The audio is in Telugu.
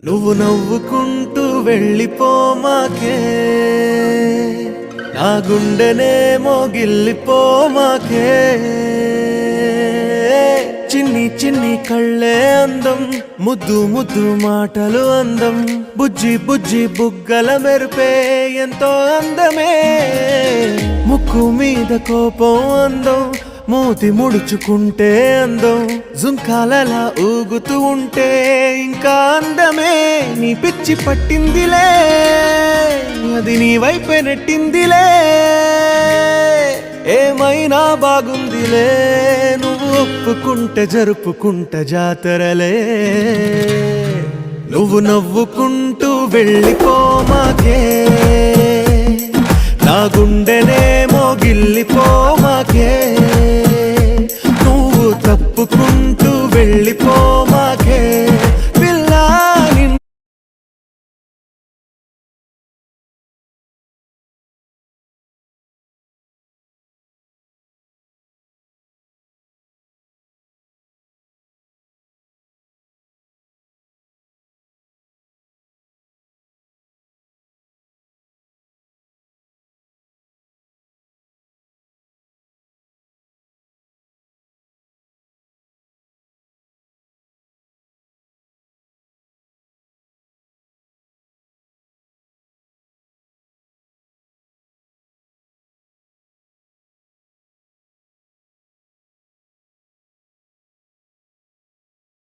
నువ్వు నవ్వుకుంటూ వెళ్ళిపోమాకే, నా గుండెనేమో గిల్లిపోమాకే. చిన్ని చిన్ని కళ్ళే అందం, ముద్దు ముద్దు మాటలు అందం, బుజ్జి బుజ్జి బుగ్గల మెరుపే ఎంతో అందమే. ముక్కు మీద కోపం అందం, మూతి ముడుచుకుంటే అందం, జుంకాలలా ఊగుతూ ఉంటే ఇంకా అందమే. నీ పిచ్చి పట్టిందిలే, అది నీ వైపే నెట్టిందిలే. ఏమైనా బాగుందిలే, నువ్వు ఒప్పుకుంటే జరుపుకుంటే జాతరలే. నువ్వు నవ్వుకుంటూ వెళ్ళిపోమాకే, నా గుండెనేమో గిల్లిపోమాకే. నువ్వు తప్పుకుంటూ వెళ్ళిపో